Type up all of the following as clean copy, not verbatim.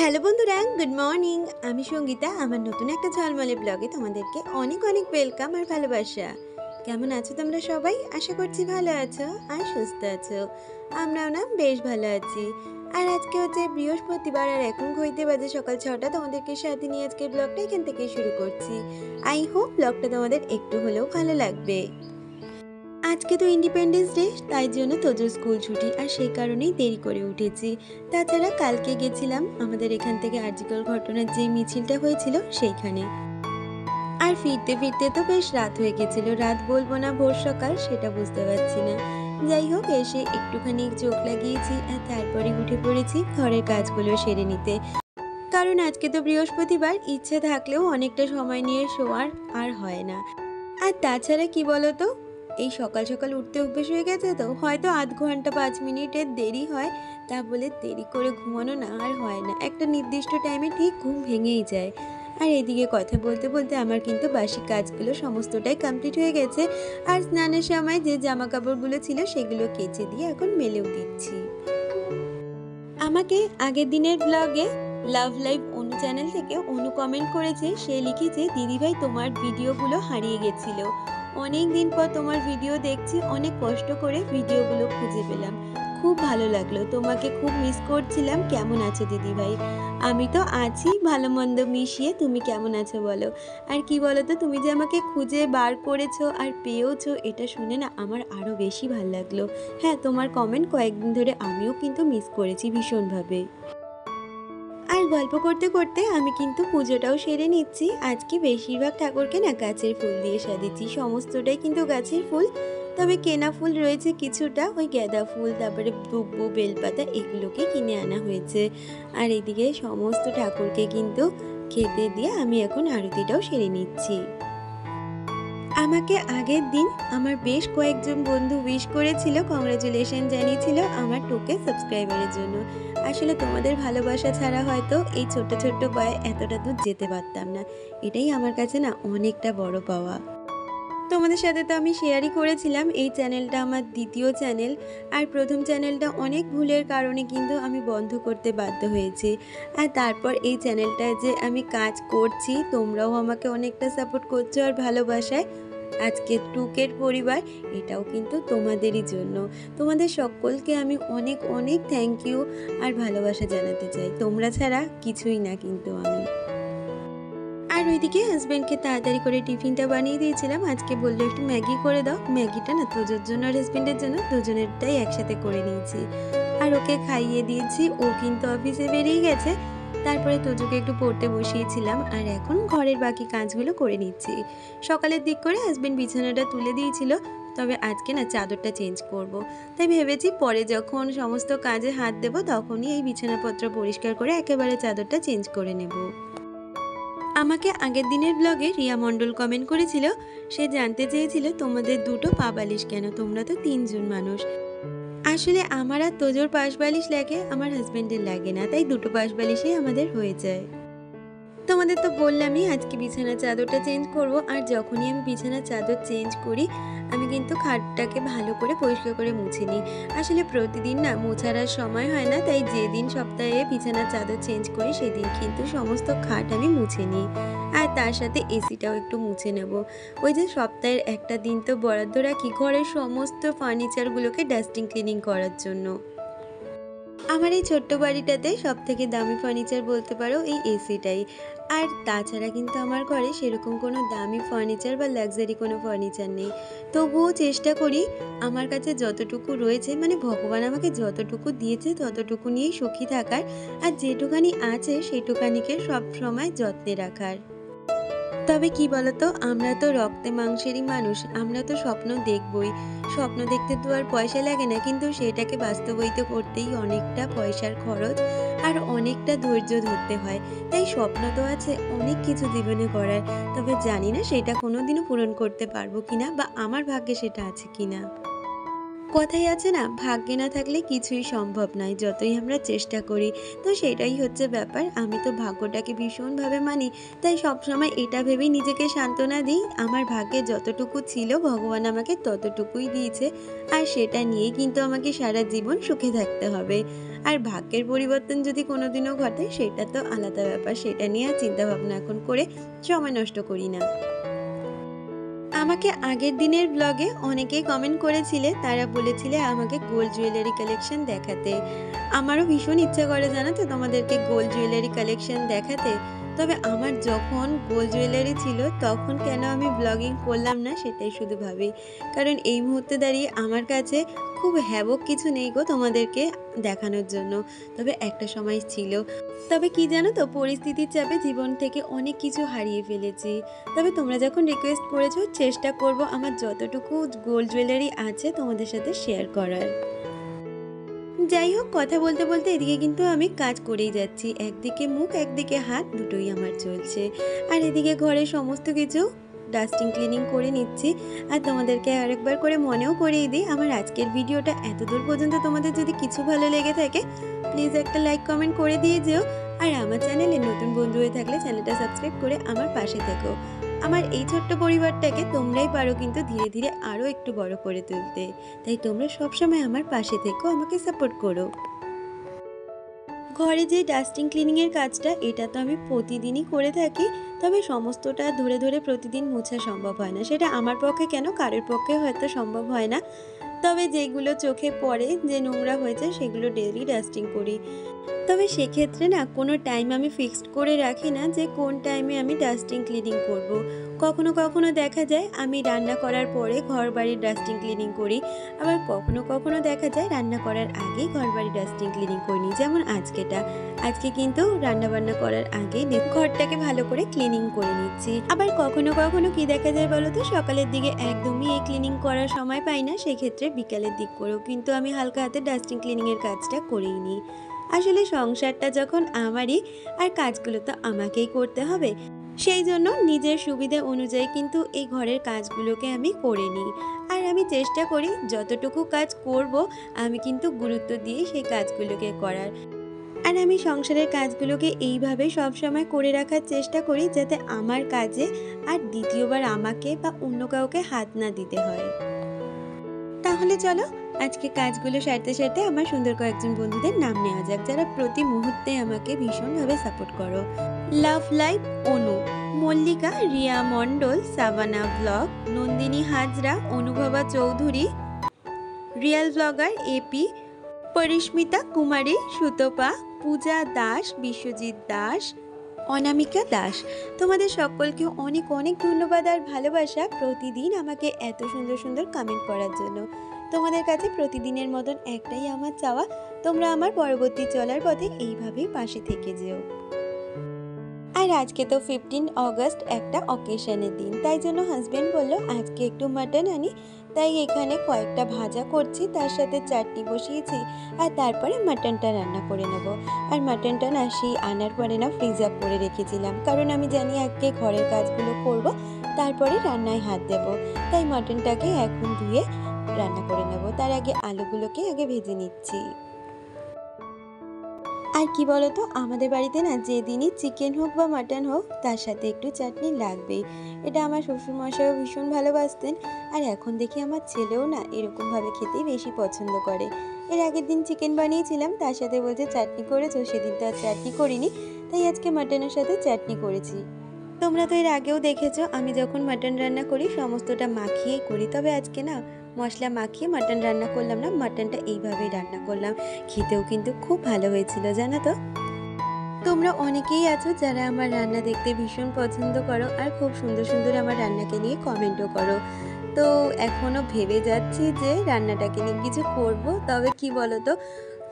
Hello বন্ধুরা, good morning. আমি সঙ্গীতা। আমার নতুন একটা ঝলমলে ব্লগে তোমাদেরকে অনেক অনেক ওয়েলকাম আর ভালোবাসা। কেমন আছো তোমরা সবাই? আশা করছি ভালো আছো আর সুস্থ আছো। আমরাও না বেশ ভালো আছি। আর আজকে হচ্ছে বৃহস্পতিবার, আর এখন ঘড়িতে বাজে সকাল 6টা। তোমাদেরকে সাথে নিয়ে আজকে ব্লগটা এখান থেকে শুরু করছি। আই হোপ ব্লগটা তোমাদের একটু হলেও ভালো লাগবে। আজকে তো ইন্ডিপেন্ডেন্স ডে, তাই জন্য তোজোর স্কুল ছুটি, আর সেই কারণেই দেরি করে উঠেছি। তাছাড়া কালকে গেছিলাম আমাদের এখান থেকে আরজিকর ঘটনার যে মিছিলটা হয়েছিল সেইখানে। আর ফিরতে ফিরতে তো বেশ রাত হয়ে গেছিল। রাত বলবো না ভোর সকাল, সেটা বুঝতে পারছি না। যাই হোক, এসে একটুখানি চোখ লাগিয়েছি আর তারপরে উঠে পড়েছি ঘরের কাজগুলো সেরে নিতে। কারণ আজকে তো বৃহস্পতিবার, ইচ্ছে থাকলেও অনেকটা সময় নিয়ে শোয়ার আর হয় না। আর তাছাড়া কি বলতো, এই সকাল সকাল উঠতে অভ্যেস হয়ে গেছে, তো হয়তো আধ ঘন্টা 5 মিনিটের দেরি হয়, তা বলে দেরি করে ঘুমানো না আর হয় না। একটা নির্দিষ্ট টাইমে ঠিক ঘুম ভেঙেই যায়। আর এদিকে কথা বলতে বলতে আমার কিন্তু বাসি কাজগুলো সমস্তটাই কমপ্লিট হয়ে গেছে। আর স্নানের সময় যে জামা কাপড়গুলো ছিল সেগুলো কেচে দিয়ে এখন মেলেও দিচ্ছি। আমাকে আগের দিনের ব্লগে লাভ লাইভ অনু চ্যানেল থেকে অনু কমেন্ট করেছে। সে লিখেছে, দিদিভাই তোমার ভিডিওগুলো হারিয়ে গেছিল, অনেক দিন পর তোমার ভিডিও দেখছি, অনেক কষ্ট করে ভিডিওগুলো খুঁজে পেলাম, খুব ভালো লাগলো, তোমাকে খুব মিস করছিলাম। কেমন আছো দিদিভাই? আমি তো আছি ভালো মন্দ মিশিয়ে, তুমি কেমন আছো বলো। আর কি বলো তো, তুমি যে আমাকে খুঁজে বার করেছো আর পেয়েওছো, এটা শুনে না আমার আরও বেশি ভালো লাগলো। হ্যাঁ, তোমার কমেন্ট কয়েকদিন ধরে আমিও কিন্তু মিস করেছি ভীষণভাবে। আর গল্প করতে করতে আমি কিন্তু পুজোটাও সেরে নিচ্ছি। আজকে বেশিরভাগ ঠাকুরকে না গাছের ফুল দিয়ে সাজিয়েছি, সমস্তটাই কিন্তু গাছের ফুল। তবে কেনা ফুল রয়েছে কিছুটা, ওই গাঁদা ফুল, তারপরে দুব্বো, বেলপাতা, এগুলোকে কিনে আনা হয়েছে। আর এদিকে সমস্ত ঠাকুরকে কিন্তু খেতে দিয়ে আমি এখন আরতিটাও সেরে নিচ্ছি। আমাকে আগের দিন আমার বেশ কয়েকজন বন্ধু উইশ করেছিল, কংগ্রাচুলেশন জানিয়েছিল আমার 2K সাবস্ক্রাইবারের জন্য। আসলে তোমাদের ভালোবাসা ছাড়া হয়তো এই ছোট্ট ছোট্ট পায়ে এতটা দূর যেতে পারতাম না। এটাই আমার কাছে না অনেকটা বড় পাওয়া। তোমাদের সাথে তো আমি শেয়ারই করেছিলাম, এই চ্যানেলটা আমার দ্বিতীয় চ্যানেল। আর প্রথম চ্যানেলটা অনেক ভুলের কারণে কিন্তু আমি বন্ধ করতে বাধ্য হয়েছি। আর তারপর এই চ্যানেলটায় যে আমি কাজ করছি, তোমরাও আমাকে অনেকটা সাপোর্ট করছো আর ভালোবাসায়। আজকে 2Kর পরিবার, এটাও কিন্তু তোমাদেরই জন্য। তোমাদের সকলকে আমি অনেক অনেক থ্যাংক ইউ আর ভালোবাসা জানাতে চাই। তোমরা ছাড়া কিছুই না কিন্তু আমি। আর ওইদিকে হাজব্যান্ডকে তাড়াতাড়ি করে টিফিনটা বানিয়ে দিয়েছিলাম। আজকে বললো একটু ম্যাগি করে দাও। ম্যাগিটা না তোজোর জন্য আর হাজব্যান্ডের জন্য, দুজনেরটাই একসাথে করে নিয়েছি। আর ওকে খাইয়ে দিয়েছি, ও কিন্তু অফিসে বেরিয়ে গেছে। তারপরে তোজোকে একটু পড়তে বসিয়েছিলাম, আর এখন ঘরের বাকি কাজগুলো করে নিচ্ছি। সকালের দিক করে হাজব্যান্ড বিছানাটা তুলে দিয়েছিল, তবে আজকে না চাদরটা চেঞ্জ করব। তাই ভেবেছি পরে যখন সমস্ত কাজে হাত দেবো তখনই এই বিছানাপত্র পরিষ্কার করে একেবারে চাদরটা চেঞ্জ করে নেব। আমাকে আগের দিনের ব্লগে রিয়া মণ্ডল কমেন্ট করেছিল। সে জানতে চেয়েছিল তোমাদের দুটো পা বালিশ কেন, তোমরা তো 3জন মানুষ। আসলে আমার আর তোজোর পাশ বালিশ লাগে, আমার হাজব্যান্ডের লাগে না, তাই দুটো পাশ বালিশই আমাদের হয়ে যায়। তোমাদের তো বললামই আজকে বিছানার চাদরটা চেঞ্জ করব। আর যখনই আমি বিছানার চাদর চেঞ্জ করি, আমি কিন্তু খাটটাকে ভালো করে পরিষ্কার করে মুছে নিই। আসলে প্রতিদিন না মোছার আর সময় হয় না, তাই যেদিন সপ্তাহে বিছানার চাদর চেঞ্জ করি সেদিন কিন্তু সমস্ত খাট আমি মুছে নিই। আর তার সাথে এসিটাও একটু মুছে নেব। ওই যে সপ্তাহের একটা দিন তো বরাদ্দ রাখি ঘরের সমস্ত ফার্নিচারগুলোকে ডাস্টিং ক্লিনিং করার জন্য। আমার এই ছোট্ট বাড়িটাতে সব থেকে দামি ফার্নিচার বলতে পারো এই এসিটাই। আর তাছাড়া কিন্তু আমার ঘরে সেরকম কোনো দামি ফার্নিচার বা লাক্সারি কোনো ফার্নিচার নেই। তবুও চেষ্টা করি আমার কাছে যতটুকু রয়েছে, মানে ভগবান আমাকে যতটুকু দিয়েছে ততটুকু নিয়েই সুখী থাকার, আর যেটুকানি আছে সেটুকানিকে সব সময় যত্নে রাখার। তবে কি বলতো, আমরা তো রক্তে মাংসেরই মানুষ, আমরা তো স্বপ্ন দেখবই। স্বপ্ন দেখতে তো আর পয়সা লাগে না, কিন্তু সেটাকে বাস্তবায়িত করতেই অনেকটা পয়সার খরচ আর অনেকটা ধৈর্য ধরতে হয়। তাই স্বপ্ন তো আছে অনেক কিছু জীবনে করার, তবে জানি না সেটা কোনোদিনও পূরণ করতে পারবো কিনা, বা আমার ভাগ্যে সেটা আছে কিনা। কথাই আছে না, ভাগ্যে না থাকলে কিছুই সম্ভব নয়, যতই আমরা চেষ্টা করি। তো সেটাই হচ্ছে ব্যাপার। আমি তো ভাগ্যটাকে ভীষণভাবে মানি, তাই সবসময় এটা ভেবেই নিজেকে সান্ত্বনা দিই, আমার ভাগ্যে যতটুকু ছিল ভগবান আমাকে ততটুকুই দিয়েছে, আর সেটা নিয়েই কিন্তু আমাকে সারা জীবন সুখে থাকতে হবে। আর ভাগ্যের পরিবর্তন যদি কোনোদিনও ঘটে সেটা তো আলাদা ব্যাপার, সেটা নিয়ে আর চিন্তাভাবনা এখন করে সময় নষ্ট করি না। আমাকে আগের দিনের ব্লগে অনেকেই কমেন্ট করেছিলে, তারা বলেছিলে আমাকে গোল্ড জুয়েলারি কালেকশন দেখাতে। আমারও ভীষণ ইচ্ছা করে জানো তো তোমাদেরকে গোল্ড জুয়েলারি কালেকশন দেখাতে। তবে আমার যখন গোল্ড জুয়েলারি ছিল তখন কেন আমি ব্লগিং করলাম না সেটাই শুধু ভাবি। কারণ এই মুহূর্তে দাঁড়িয়ে আমার কাছে খুব হ্যাবক কিছু নেই গো তোমাদেরকে দেখানোর জন্য। তবে একটা সময় ছিল। তবে কি জানো তো, পরিস্থিতির চাপে জীবন থেকে অনেক কিছু হারিয়ে ফেলেছি। তবে তোমরা যখন রিকোয়েস্ট করেছো, চেষ্টা করব আমার যতটুকু গোল্ড জুয়েলারি আছে তোমাদের সাথে শেয়ার করার। যাই হোক, কথা বলতে বলতে এদিকে কিন্তু আমি কাজ করেই যাচ্ছি। একদিকে মুখ একদিকে হাত দুটোই আমার চলছে। আর এদিকে ঘরে সমস্ত কিছু ডাস্টিং ক্লিনিং করে নিচ্ছি। আর তোমাদেরকে আরেকবার করে মনেও করিয়ে দিই, আমার আজকের ভিডিওটা এতদূর পর্যন্ত তোমাদের যদি কিছু ভালো লেগে থাকে প্লিজ একটা লাইক কমেন্ট করে দিয়ে যেও। আর আমার চ্যানেলে নতুন বন্ধু হয়ে থাকলে চ্যানেলটা সাবস্ক্রাইব করে আমার পাশে থেকো। আমার এই ছোট্ট পরিবারটাকে তোমরাই পারো কিন্তু ধীরে ধীরে আরও একটু বড় করে তুলতে। তাই তোমরা সবসময় আমার পাশে থেকো, আমাকে সাপোর্ট করো। ঘরে যে ডাস্টিং ক্লিনিংয়ের কাজটা, এটা তো আমি প্রতিদিনই করে থাকি। তবে সমস্তটা ধরে ধরে প্রতিদিন মোছা সম্ভব হয় না। সেটা আমার পক্ষে কেন, কারোর পক্ষে হয়তো সম্ভব হয় না। তবে যেগুলো চোখে পড়ে, যে নোংরা হয়েছে সেগুলো ডেইলি ডাস্টিং করি। তবে সেক্ষেত্রে না কোনো টাইম আমি ফিক্সড করে রাখি না যে কোন টাইমে আমি ডাস্টিং ক্লিনিং করব। কখনো কখনো দেখা যায় আমি রান্না করার পরে ঘর বাড়ির ডাস্টিং ক্লিনিং করি, আবার কখনো কখনো দেখা যায় রান্না করার আগেই ঘর বাড়ির ডাস্টিং ক্লিনিং করে নিই। যেমন আজকে কিন্তু রান্না বান্না করার আগেই ঘরটাকে ভালো করে ক্লিনিং করে নিচ্ছি। আবার কখনো কখনো কি দেখা যায় বলো তো, সকালের দিকে একদমই এই ক্লিনিং করার সময় পাই না, সেক্ষেত্রে বিকালের দিক করেও কিন্তু আমি হালকা হাতে ডাস্টিং ক্লিনিংয়ের কাজটা করেই নিই। আসলে সংসারটা যখন আমারই, আর কাজগুলো তো আমাকেই করতে হবে, সেই জন্য নিজের সুবিধা অনুযায়ী কিন্তু এই ঘরের কাজগুলোকে আমি করে নিই। আর আমি চেষ্টা করি যতটুকু কাজ করব আমি কিন্তু গুরুত্ব দিয়ে সেই কাজগুলোকে করার। আর আমি সংসারের কাজগুলোকে এইভাবে সবসময় করে রাখার চেষ্টা করি যাতে আমার কাজে আর দ্বিতীয়বার আমাকে বা অন্য কাউকে হাত না দিতে হয়। তাহলে চলো আজকে কাজগুলো সারতে সারতে আমার সুন্দর কয়েকজন বন্ধুদের নাম নেওয়া যাক, যারা প্রতি মুহূর্তে আমাকে ভীষণভাবে সাপোর্ট করো। Love life Anu, Mallika, Riya Mondal, Savannah blog, Nandini Hazra, Anubhaba Chowdhury, real blogger AP, Parismita Kumari, Sutapa, Puja Das, Biswajit Das, Anamika Das. তোমাদের সকলকে অনেক অনেক ধন্যবাদ আর ভালোবাসা প্রতিদিন আমাকে এত সুন্দর সুন্দর কমেন্ট করার জন্য। তোমাদের কাছে প্রতিদিনের মতন একটাই আমার চাওয়া, তোমরা আমার পরবর্তী চলার পথে এইভাবেই পাশে থেকে যেও। আর আজকে তো 15 অগস্ট একটা অকেশনের দিন, তাই জন্য হাজব্যান্ড বলল আজকে একটু মাটন আনি। তাই এখানে কয়েকটা ভাজা করছি, তার সাথে চাটনি বসিয়েছি, আর তারপরে মাটনটা রান্না করে নেব। আর মাটনটা না সেই আনার পরে না ফ্রিজ আপ করে রেখেছিলাম, কারণ আমি জানি আজকে ঘরের কাজগুলো করব, তারপরে রান্নায় হাত দেব। তাই মাটনটাকে এখন ধুয়ে রান্না করে নেব। তার আগে আলুগুলোকে আগে ভেজে নিচ্ছি। আর কি বলতো, আমাদের বাড়িতে না যেদিনই চিকেন হোক বা মাটন হোক তার সাথে একটু চাটনি লাগবেই। এটা আমার শ্বশুরমশাইও ভীষণ ভালোবাসতেন, আর এখন দেখি আমার ছেলেও না এরকমভাবে খেতেই বেশি পছন্দ করে। এর আগের দিন চিকেন বানিয়েছিলাম, তার সাথে বলছে চাটনি করেছো, সেদিন তো আর চাটনি করিনি, তাই আজকে মাটনের সাথে চাটনি করেছি। তোমরা তো এর আগেও দেখেছো আমি যখন মাটন রান্না করি সমস্তটা মাখিয়েই করি, তবে আজকে না মশলা মাখিয়ে মাটন রান্না করলাম না, মাটনটা এইভাবেই রান্না করলাম। খেতেও কিন্তু খুব ভালো হয়েছিল জানো তো। তোমরা অনেকেই আছো যারা আমার রান্না দেখতে ভীষণ পছন্দ করো, আর খুব সুন্দর সুন্দর আমার রান্নাকে নিয়ে কমেন্টও করো। তো এখনও ভেবে যাচ্ছি যে রান্নাটাকে নিয়ে কিছু করব। তবে কি বলো তো,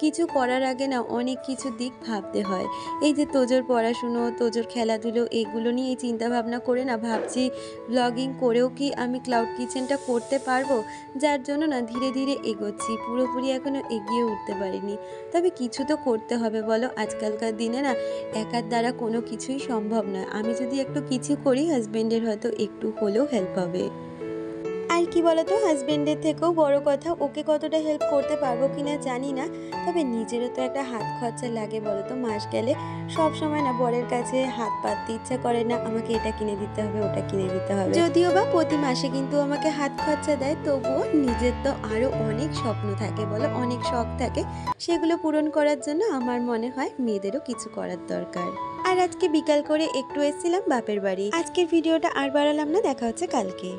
কিছু করার আগে না অনেক কিছু দিক ভাবতে হয়। এই যে তোজোর পড়াশুনো, তোজোর খেলাধুলো, এগুলো নিয়ে চিন্তা ভাবনা করে না ভাবছি ব্লগিং করেও কি আমি ক্লাউড কিচেনটা করতে পারবো, যার জন্য না ধীরে ধীরে এগোচ্ছি, পুরোপুরি এখনও এগিয়ে উঠতে পারিনি। তবে কিছু তো করতে হবে বলো, আজকালকার দিনে না একার দ্বারা কোনো কিছুই সম্ভব নয়। আমি যদি একটু কিছু করি হাজব্যান্ডের হয়তো একটু হলেও হেল্প হবে। আর কি বলতো, হাজবেন্ডের থেকেও বড় কথা, ওকে কতটা হেল্প করতে পারবো কিনা জানি না, তবে নিজেরও তো একটা হাত খরচা লাগে বলতো। মাস গেলে সব সময় না বরের কাছে হাত পাততে ইচ্ছা করে না, আমাকে এটা কিনে দিতে হবে ওটা কিনে দিতে হবে। যদিও বা প্রতি মাসে কিন্তু আমাকে হাত খরচা দেয়, তবুও নিজের তো আরো অনেক স্বপ্ন থাকে বলো, অনেক শখ থাকে, সেগুলো পূরণ করার জন্য আমার মনে হয় মেয়েদেরও কিছু করার দরকার। আর আজকে বিকাল করে একটু এসেছিলাম বাপের বাড়ি। আজকের ভিডিওটা আর বাড়ালাম না, দেখা হচ্ছে কালকে।